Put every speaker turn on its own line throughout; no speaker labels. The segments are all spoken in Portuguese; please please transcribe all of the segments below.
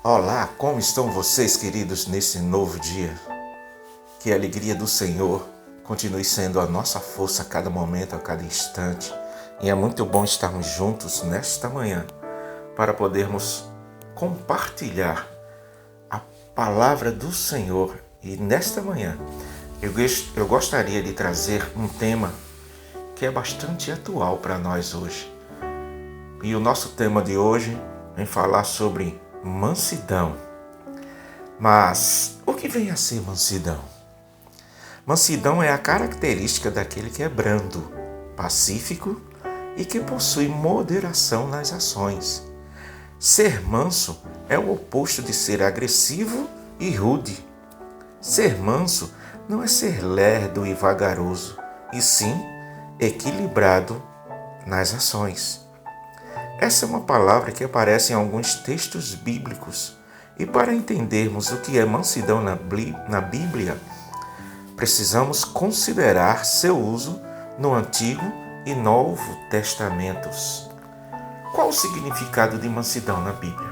Olá, como estão vocês, queridos, nesse novo dia? Que a alegria do Senhor continue sendo a nossa força a cada momento, a cada instante. E é muito bom estarmos juntos nesta manhã para podermos compartilhar a palavra do Senhor. E nesta manhã eu gostaria de trazer um tema que é bastante atual para nós hoje. E o nosso tema de hoje vem falar sobre mansidão. Mas o que vem a ser mansidão? Mansidão é a característica daquele que é brando, pacífico e que possui moderação nas ações. Ser manso é o oposto de ser agressivo e rude. Ser manso não é ser lerdo e vagaroso, e sim equilibrado nas ações. Essa é uma palavra que aparece em alguns textos bíblicos. E para entendermos o que é mansidão na Bíblia, precisamos considerar seu uso no Antigo e Novo Testamentos. Qual o significado de mansidão na Bíblia?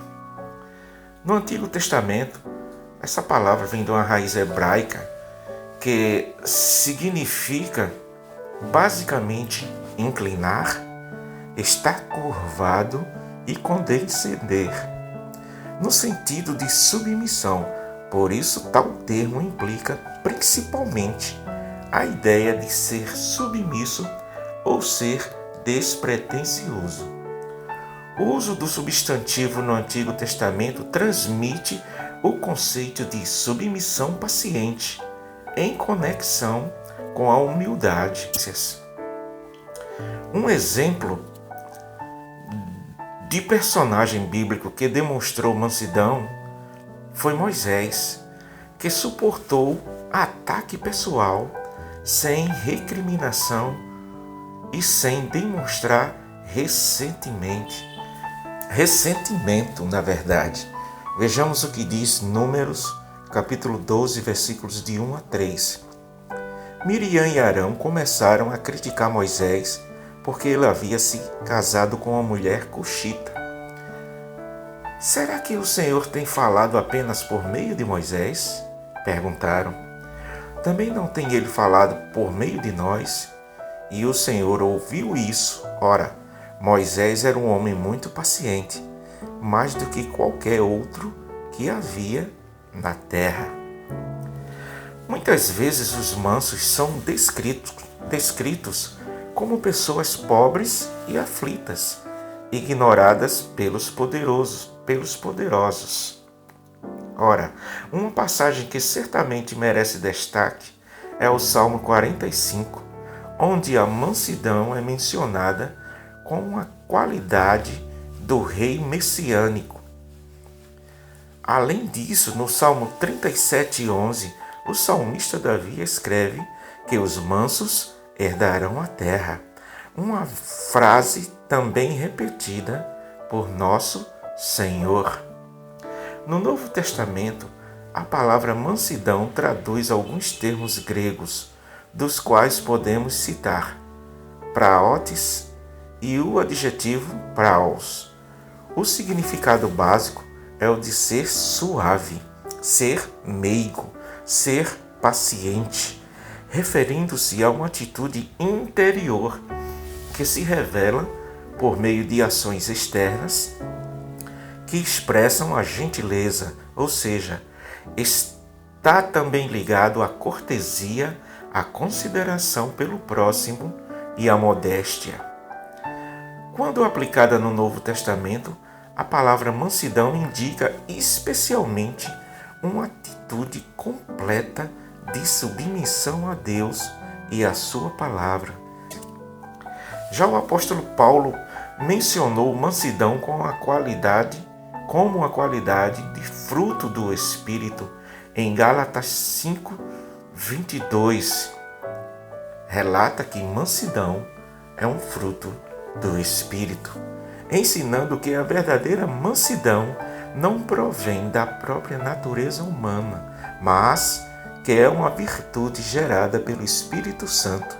No Antigo Testamento, essa palavra vem de uma raiz hebraica que significa basicamente inclinar, estar curvado e condescender, no sentido de submissão. Por isso, tal termo implica principalmente a ideia de ser submisso ou ser despretensioso. O uso do substantivo no Antigo Testamento transmite o conceito de submissão paciente, em conexão com a humildade. Um exemplo de personagem bíblico que demonstrou mansidão foi Moisés, que suportou ataque pessoal sem recriminação e sem demonstrar ressentimento, na verdade. Vejamos o que diz Números, capítulo 12, versículos de 1 a 3. Miriam e Arão começaram a criticar Moisés porque ele havia se casado com uma mulher cuxita. Será que o Senhor tem falado apenas por meio de Moisés? Perguntaram. Também não tem ele falado por meio de nós? E o Senhor ouviu isso. Ora, Moisés era um homem muito paciente, mais do que qualquer outro que havia na terra. Muitas vezes os mansos são descritos como pessoas pobres e aflitas, ignoradas pelos poderosos. Ora, uma passagem que certamente merece destaque é o Salmo 45, onde a mansidão é mencionada como a qualidade do rei messiânico. Além disso, no Salmo 37:11, o salmista Davi escreve que os mansos herdarão a terra, uma frase também repetida por nosso Senhor. No Novo Testamento, a palavra mansidão traduz alguns termos gregos, dos quais podemos citar praotes e o adjetivo praos. O significado básico é o de ser suave, ser meigo, ser paciente, referindo-se a uma atitude interior que se revela por meio de ações externas que expressam a gentileza, ou seja, está também ligado à cortesia, à consideração pelo próximo e à modéstia. Quando aplicada no Novo Testamento, a palavra mansidão indica especialmente uma atitude completa de submissão a Deus e à sua palavra. Já o apóstolo Paulo mencionou mansidão como a qualidade de fruto do Espírito em Gálatas 5:22. Relata que mansidão é um fruto do Espírito, ensinando que a verdadeira mansidão não provém da própria natureza humana, mas que é uma virtude gerada pelo Espírito Santo,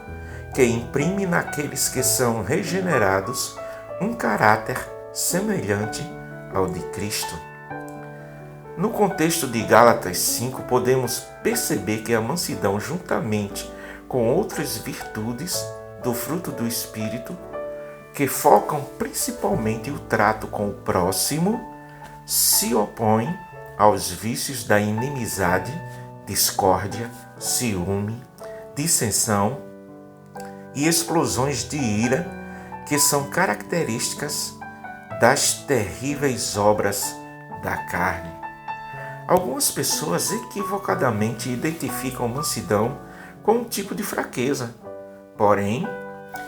que imprime naqueles que são regenerados um caráter semelhante ao de Cristo. No contexto de Gálatas 5, podemos perceber que a mansidão, juntamente com outras virtudes do fruto do Espírito, que focam principalmente o trato com o próximo, se opõem aos vícios da inimizade, discórdia, ciúme, dissensão e explosões de ira, que são características das terríveis obras da carne. Algumas pessoas equivocadamente identificam mansidão com um tipo de fraqueza, porém,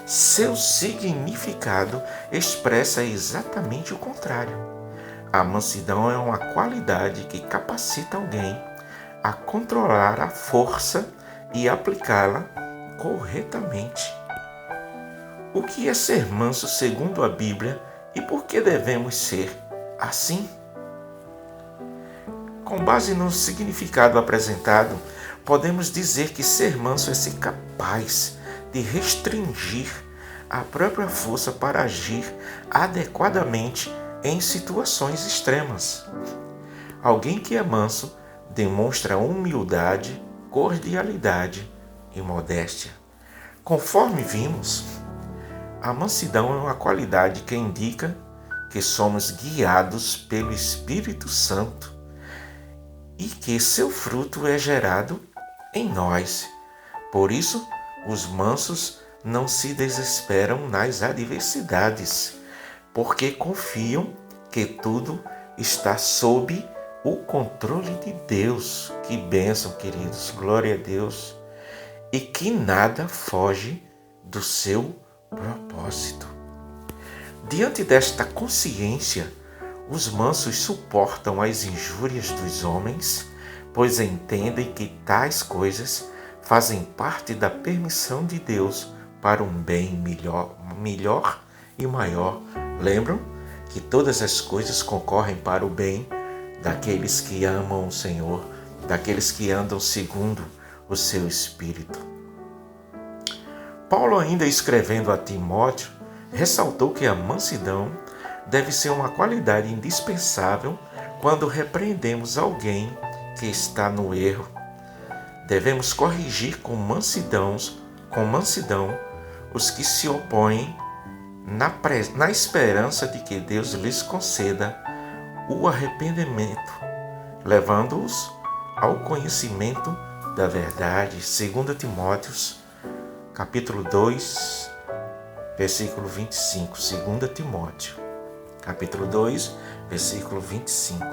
seu significado expressa exatamente o contrário. A mansidão é uma qualidade que capacita alguém a controlar a força e aplicá-la corretamente. O que é ser manso segundo a Bíblia e por que devemos ser assim? Com base no significado apresentado, podemos dizer que ser manso é ser capaz de restringir a própria força para agir adequadamente em situações extremas. Alguém que é manso demonstra humildade, cordialidade e modéstia. Conforme vimos, a mansidão é uma qualidade que indica que somos guiados pelo Espírito Santo e que seu fruto é gerado em nós. Por isso, os mansos não se desesperam nas adversidades, porque confiam que tudo está sob o controle de Deus. Que bênção, queridos, glória a Deus. E que nada foge do seu propósito. Diante desta consciência, os mansos suportam as injúrias dos homens, pois entendem que tais coisas fazem parte da permissão de Deus para um bem melhor e maior. Lembram que todas as coisas concorrem para o bem daqueles que amam o Senhor, daqueles que andam segundo o seu Espírito. Paulo, ainda escrevendo a Timóteo, ressaltou que a mansidão deve ser uma qualidade indispensável quando repreendemos alguém que está no erro. Devemos corrigir com mansidão os que se opõem na esperança de que Deus lhes conceda o arrependimento, levando-os ao conhecimento da verdade. 2 Timóteo, capítulo 2, versículo 25. 2 Timóteo, capítulo 2, versículo 25.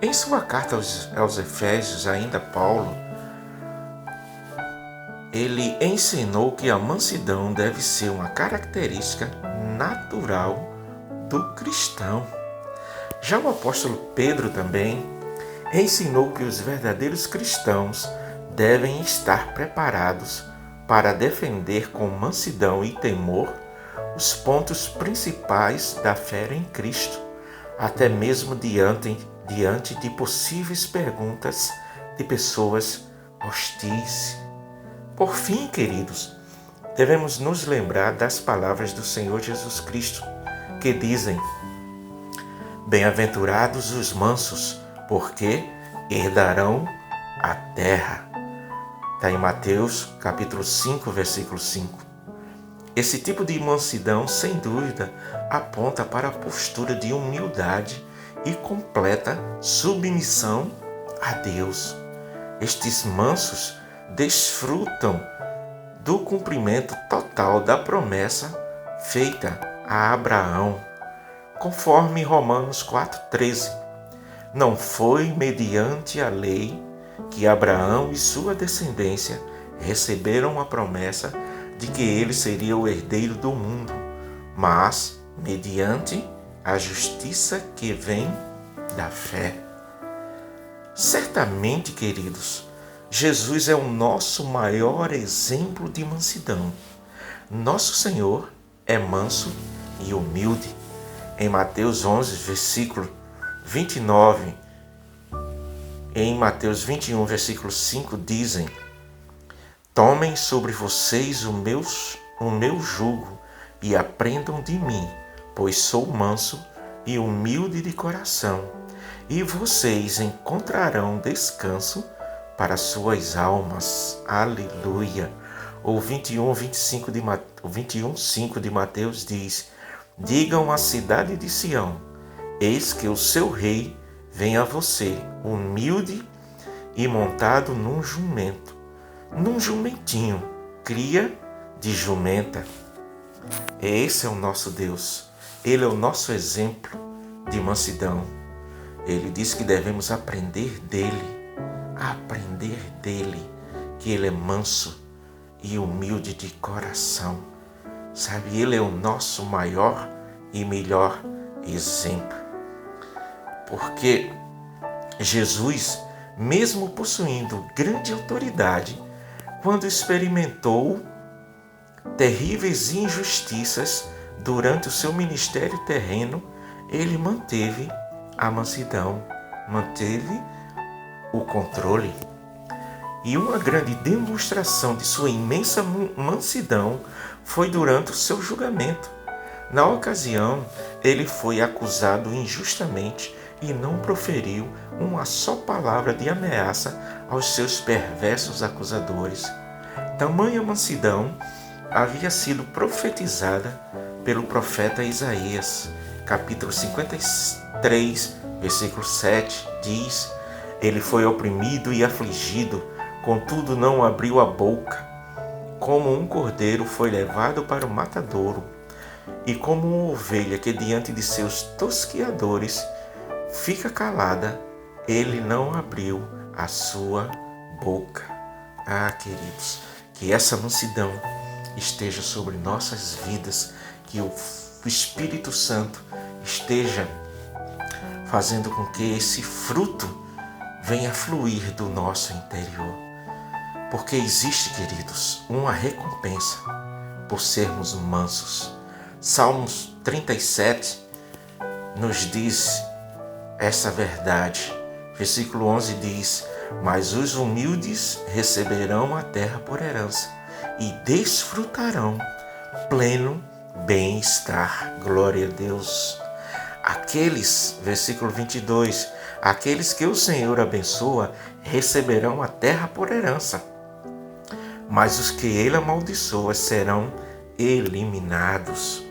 Em sua carta aos Efésios, ainda Paulo, ele ensinou que a mansidão deve ser uma característica natural do cristão. Já o apóstolo Pedro também ensinou que os verdadeiros cristãos devem estar preparados para defender com mansidão e temor os pontos principais da fé em Cristo, até mesmo diante de possíveis perguntas de pessoas hostis. Por fim, queridos, devemos nos lembrar das palavras do Senhor Jesus Cristo, que dizem: bem-aventurados os mansos, porque herdarão a terra. Está em Mateus, capítulo 5, versículo 5. Esse tipo de mansidão, sem dúvida, aponta para a postura de humildade e completa submissão a Deus. Estes mansos desfrutam do cumprimento total da promessa feita a Abraão, conforme Romanos 4,13. Não foi mediante a lei que Abraão e sua descendência receberam a promessa de que ele seria o herdeiro do mundo, mas mediante a justiça que vem da fé. Certamente, queridos, Jesus é o nosso maior exemplo de mansidão. Nosso Senhor é manso e humilde. Em Mateus 11, versículo 29, e em Mateus 21, versículo 5, dizem: tomem sobre vocês o meu jugo e aprendam de mim, pois sou manso e humilde de coração, e vocês encontrarão descanso para suas almas. Aleluia. O 21:5 de Mateus diz: digam à cidade de Sião, eis que o seu rei vem a você, humilde e montado num jumentinho, cria de jumenta. Esse é o nosso Deus. Ele é o nosso exemplo de mansidão. Ele diz que devemos aprender dele, que ele é manso e humilde de coração. Sabe, ele é o nosso maior e melhor exemplo. Porque Jesus, mesmo possuindo grande autoridade, quando experimentou terríveis injustiças durante o seu ministério terreno, ele manteve a mansidão, manteve o controle. E uma grande demonstração de sua imensa mansidão foi durante o seu julgamento. Na ocasião, ele foi acusado injustamente e não proferiu uma só palavra de ameaça aos seus perversos acusadores. Tamanha mansidão havia sido profetizada pelo profeta Isaías, capítulo 53, versículo 7, diz: ele foi oprimido e afligido, contudo não abriu a boca. Como um cordeiro foi levado para o matadouro, e como uma ovelha que diante de seus tosqueadores fica calada, ele não abriu a sua boca. Queridos, que essa mansidão esteja sobre nossas vidas, que o Espírito Santo esteja fazendo com que esse fruto venha fluir do nosso interior. Porque existe, queridos, uma recompensa por sermos mansos. Salmos 37 nos diz essa verdade. Versículo 11 diz: mas os humildes receberão a terra por herança e desfrutarão pleno bem-estar. Glória a Deus. Versículo 22, aqueles que o Senhor abençoa receberão a terra por herança, mas os que ele amaldiçoa serão eliminados.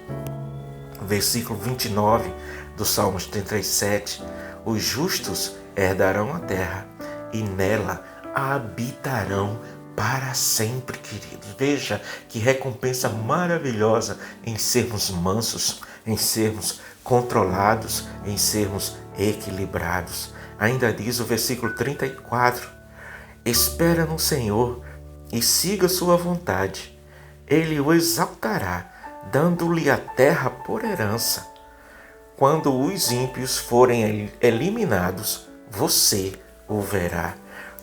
Versículo 29 do Salmos 37, os justos herdarão a terra e nela habitarão para sempre, queridos. Veja que recompensa maravilhosa em sermos mansos, em sermos controlados, em sermos equilibrados. Ainda diz o versículo 34, espera no Senhor e siga sua vontade. Ele o exaltará, dando-lhe a terra por herança. Quando os ímpios forem eliminados, você o verá.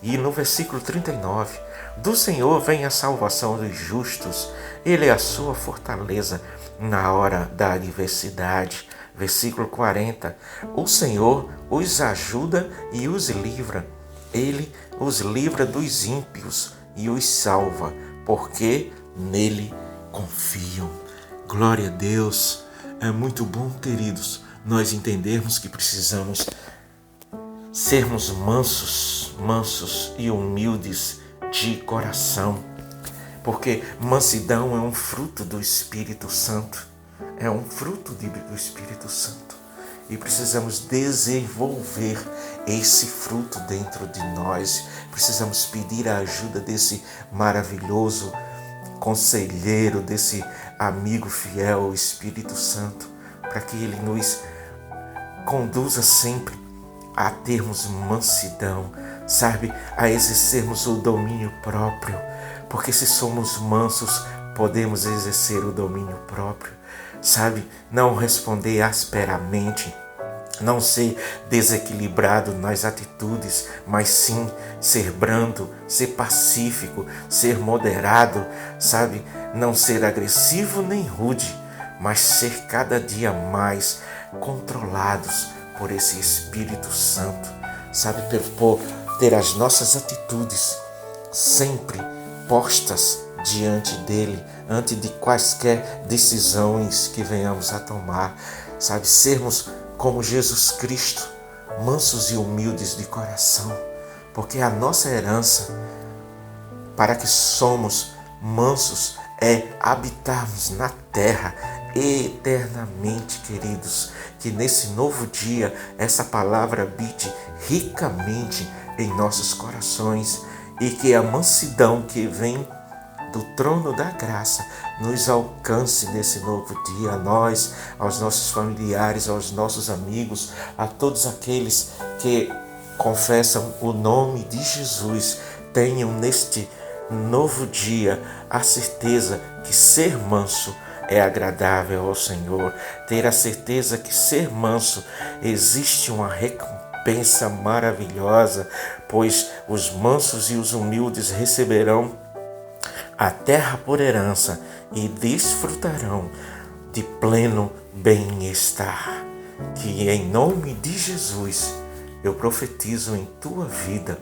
E no versículo 39, do Senhor vem a salvação dos justos, ele é a sua fortaleza na hora da adversidade. Versículo 40, o Senhor os ajuda e os livra, ele os livra dos ímpios e os salva, porque nele confiam. Glória a Deus. É muito bom, queridos, nós entendermos que precisamos sermos mansos e humildes de coração, porque mansidão é um fruto do Espírito Santo, é um fruto do Espírito Santo, e precisamos desenvolver esse fruto dentro de nós. Precisamos pedir a ajuda desse maravilhoso conselheiro, desse amigo fiel, o Espírito Santo, para que ele nos conduza sempre a termos mansidão, sabe, a exercermos o domínio próprio, porque se somos mansos, podemos exercer o domínio próprio, sabe, não responder asperamente, não ser desequilibrado nas atitudes, mas sim ser brando, ser pacífico, ser moderado, sabe, não ser agressivo nem rude, mas ser cada dia mais controlados por esse Espírito Santo, sabe, por ter as nossas atitudes sempre postas diante dele, antes de quaisquer decisões que venhamos a tomar, sabe, sermos como Jesus Cristo, mansos e humildes de coração, porque a nossa herança, para que somos mansos, é habitarmos na terra eternamente, queridos. Que nesse novo dia essa palavra habite ricamente em nossos corações e que a mansidão que vem do trono da graça nos alcance nesse novo dia, a nós, aos nossos familiares, aos nossos amigos, a todos aqueles que confessam o nome de Jesus. Tenham neste novo dia a certeza que ser manso é agradável ao Senhor, ter a certeza que ser manso existe uma recompensa maravilhosa, pois os mansos e os humildes receberão a terra por herança e desfrutarão de pleno bem-estar. Que em nome de Jesus eu profetizo em tua vida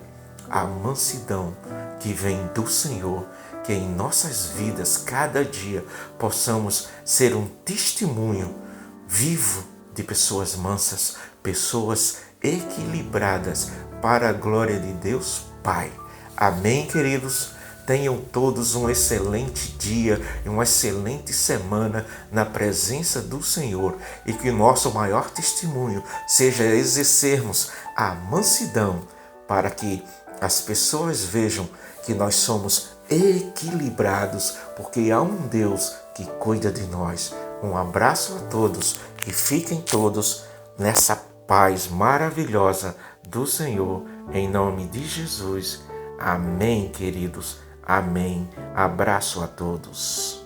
a mansidão que vem do Senhor, que em nossas vidas, cada dia, possamos ser um testemunho vivo de pessoas mansas, pessoas equilibradas para a glória de Deus Pai. Amém, queridos? Tenham todos um excelente dia e uma excelente semana na presença do Senhor e que o nosso maior testemunho seja exercermos a mansidão para que as pessoas vejam que nós somos equilibrados, porque há um Deus que cuida de nós. Um abraço a todos e fiquem todos nessa paz maravilhosa do Senhor, em nome de Jesus. Amém, queridos. Amém. Abraço a todos.